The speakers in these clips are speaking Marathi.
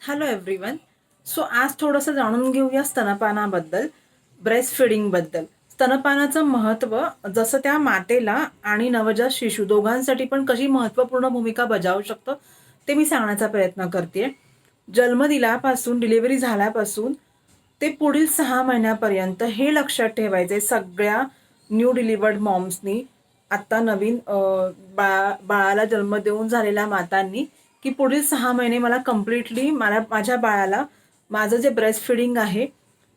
Hello everyone. सो आज थोडंसं जाणून घेऊया स्तनपानाबद्दल, ब्रेस्ट फिडिंगबद्दल. स्तनपानाचं महत्त्व जसं त्या मातेला आणि नवजात शिशू दोघांसाठी पण कशी महत्त्वपूर्ण भूमिका बजावू शकतं ते मी सांगण्याचा प्रयत्न करते. जन्म दिल्यापासून डिलिव्हरी झाल्यापासून ते पुढील 6 महिन्यापर्यंत हे लक्षात ठेवायचे सगळ्या न्यू डिलिव्हर्ड मॉम्सनी, आत्ता नवीन बाळाला जन्म देऊन झालेल्या मातांनी, की पुढील 6 महिने मला कम्प्लिटली माझ्या बाळाला माझं जे ब्रेस्ट फिडिंग आहे,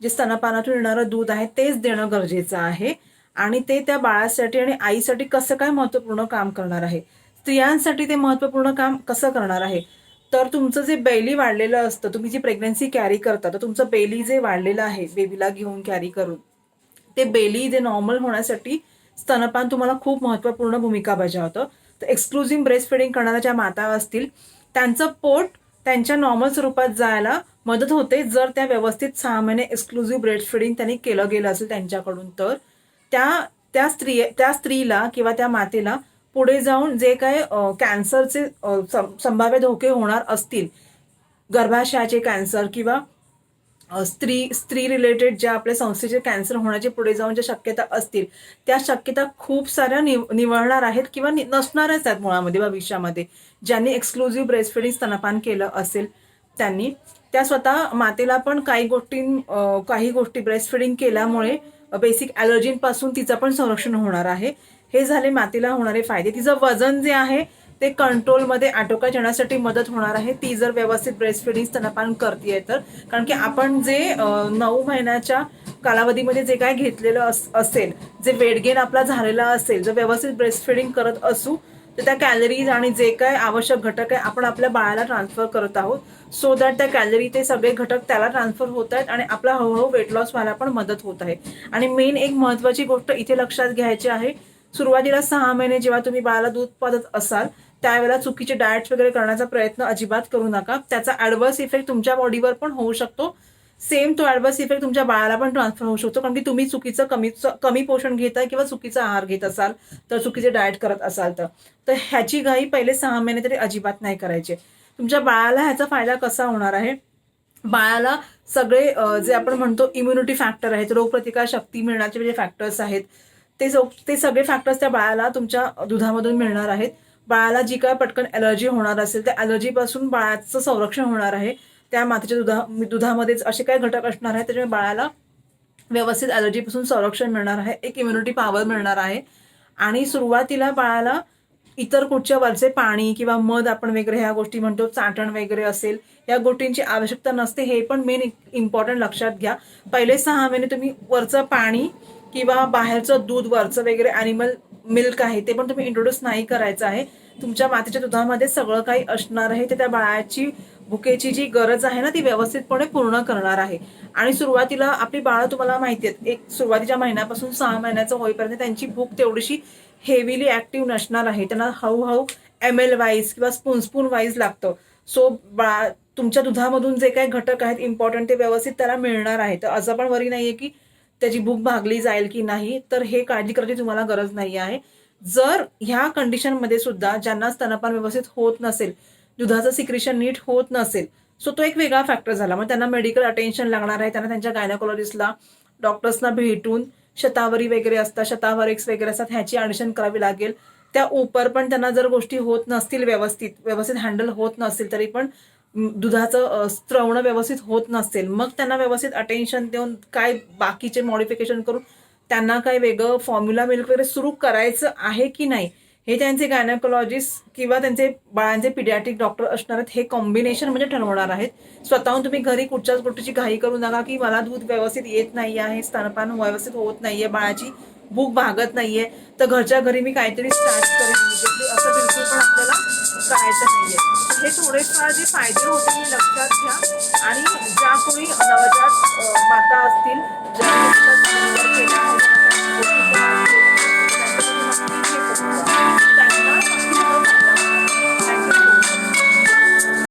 जे स्तनपानातून येणारं दूध आहे तेच देणं गरजेचं आहे. आणि ते त्या बाळासाठी आणि आईसाठी कसं काय महत्त्वपूर्ण काम करणार आहे, स्त्रियांसाठी ते महत्त्वपूर्ण काम कसं करणार आहे. तर तुमचं जे बेली वाढलेलं असतं, तुम्ही जी प्रेग्नन्सी कॅरी करता, तर तुमचं बेली जे वाढलेलं आहे बेबीला घेऊन कॅरी करून, ते बेली जे नॉर्मल होण्यासाठी स्तनपान तुम्हाला खूप महत्त्वपूर्ण भूमिका बजावतं. तर एक्सक्लुझिव्ह ब्रेस्ट फिडिंग करणाऱ्या ज्या माता असतील त्यांचं पोट त्यांच्या नॉर्मल स्वरूपात जायला मदत होते जर त्या व्यवस्थित 6 महिने एक्सक्लुझिव्ह ब्रेस्ट फिडिंग त्यांनी केलं गेलं असेल त्यांच्याकडून. तर त्या त्या स्त्रीला किंवा त्या मातेला पुढे जाऊन जे काय कॅन्सरचे संभाव्य धोके होणार असतील, गर्भाशयाचे कॅन्सर किंवा स्त्री रिलेटेड ज्या आपल्या संस्थेचे कॅन्सर होण्याचे पुढे जाऊन ज्या शक्यता असतील, त्या शक्यता खूप साऱ्या निवळणार आहेत किंवा नसणारच आहेत मुळामध्ये भविष्यामध्ये. ज्यांनी एक्सक्लुझिव्ह ब्रेस्ट फिडिंग स्तनपान केलं असेल त्यांनी, त्या स्वतः मातेला पण काही गोष्टी ब्रेस्ट फिडिंग केल्यामुळे बेसिक ॲलर्जींपासून तिचं पण संरक्षण होणार आहे. हे झाले मातेला होणारे फायदे. तिचं वजन जे आहे ते कंट्रोलमध्ये आटोक्यात येण्यासाठी मदत होणार आहे, ती जर व्यवस्थित ब्रेस्ट फिडिंग स्तनपान करते तर. कारण की आपण जे 9 महिन्याच्या कालावधीमध्ये जे काय घेतलेलं असेल, जे वेट गेन आपला झालेला असेल, जर व्यवस्थित ब्रेस्ट फिडिंग करत असू तर त्या कॅलरीज आणि जे काय आवश्यक घटक आहे आपण आपल्या बाळाला ट्रान्सफर करत आहोत, सो दॅट त्या कॅलरी ते सगळे घटक त्याला ट्रान्सफर होत आहेत आणि आपला हळूहळू वेट लॉस व्हायला पण मदत होत आहे. आणि मेन एक महत्वाची गोष्ट इथे लक्षात घ्यायची आहे, सुरुवातीला 6 महिने जेव्हा तुम्ही बाळाला दूध पाजत असाल त्यावेळेला चुकीचे डाएट्स वगैरे करण्याचा प्रयत्न अजिबात करू नका. त्याचा ऍडव्हर्स इफेक्ट तुमच्या बॉडीवर पण होऊ शकतो. सेम तो ऍडव्हर्स इफेक्ट तुमच्या बाळाला पण ट्रान्सफर होऊ शकतो, कारण की तुम्ही चुकीचं कमी पोषण घेताय किंवा चुकीचा आहार घेत असाल तर, चुकीचे डाएट करत असाल तर ह्याची घाई पहिले 6 महिने तरी अजिबात नाही करायचे. तुमच्या बाळाला ह्याचा फायदा कसा होणार आहे, बाळाला सगळे जे आपण म्हणतो इम्युनिटी फॅक्टर आहेत, रोगप्रतिकार शक्ती मिळण्याचे जे फॅक्टर्स आहेत ते सगळे फॅक्टर्स त्या बाळाला तुमच्या दुधामधून मिळणार आहेत. बाळाला जी काय पटकन ॲलर्जी होणार असेल त्या ॲलर्जीपासून बाळाचं संरक्षण होणार आहे. त्या मातेच्या दुधामध्येच असे काही घटक असणार आहेत त्याच्यामुळे बाळाला व्यवस्थित ॲलर्जीपासून संरक्षण मिळणार आहे, एक इम्युनिटी पॉवर मिळणार आहे. आणि सुरुवातीला बाळाला इतर कुठच्या वरचे पाणी किंवा मध आपण वगैरे ह्या गोष्टी म्हणतो, चाटण वगैरे असेल, या गोष्टींची आवश्यकता नसते. हे पण मेन इम्पॉर्टंट लक्षात घ्या. पहिले 6 महिने तुम्ही वरचं पाणी किंवा बाहेरचं दूध वरचं वगैरे ॲनिमल मिल्क आहे ते पण तुम्ही इंट्रोड्यूस नाही करायचं आहे. तुमच्या मातेच्या दुधामध्ये सगळं काही असणार आहे ते त्या बाळाची भुकेची जी गरज आहे ना ती व्यवस्थितपणे पूर्ण करणार आहे. आणि सुरुवातीला आपली बाळं तुम्हाला माहिती आहेत, एक सुरुवातीच्या महिन्यापासून 6 महिन्याचं होईपर्यंत त्यांची भूक तेवढीशी हेवीली ऍक्टिव्ह नसणार आहे. त्यांना हळूहळू ML वाईज किंवा स्पून वाईज लागतं. सो तुमच्या दुधामधून जे काही घटक आहेत इम्पॉर्टंट ते व्यवस्थित त्याला मिळणार आहे. तर असं पण वरी नाहीये की त्याची भूक भागली जाईल की नाही, तर हे काळजी करायची तुम्हाला गरज नाही आहे. जर ह्या कंडिशनमध्ये सुद्धा ज्यांना स्तनपान व्यवस्थित होत नसेल, दुधाचं सिक्रेशन नीट होत नसेल, सो तो एक वेगळा फॅक्टर झाला. मग त्यांना मेडिकल अटेन्शन लागणार आहे. त्यांना त्यांच्या गायनाकोलॉजिस्टला, डॉक्टर्सना भेटून शतावरी वगैरे असतात, शतावर एक्स वगैरे असतात, ह्याची ॲडिशन करावी लागेल. त्या उपर पण त्यांना जर गोष्टी होत नसतील, व्यवस्थित हँडल होत नसतील, तरी पण दुधाचं स्त्रवणं व्यवस्थित होत नसेल, मग त्यांना व्यवस्थित अटेन्शन देऊन काय बाकीचे मॉडिफिकेशन करून त्यांना काय वेगळं फॉर्म्युला मिल्क वगैरे सुरू करायचं आहे की नाही, हे त्यांचे गायनेकोलॉजिस्ट किंवा त्यांचे बाळांचे पिडियाट्रिक डॉक्टर असणार आहेत. हे कॉम्बिनेशन म्हणजे ठरवणार आहेत. स्वतःहून तुम्ही घरी कुठच्याच गोष्टीची घाई करू नका की मला दूध व्यवस्थित येत नाही आहे, स्तनपान व्यवस्थित होत नाहीये, बाळाची भूक भागत नाहीये, तर घरच्या घरी मी काहीतरी स्टार्ट करेन इमिजिएटली, असं बिलकुल पण आपल्याला करायचं नाहीये. हे थोडेफार जे फायदे होते हे लक्षात घ्या. आणि ज्या कोणी नवजात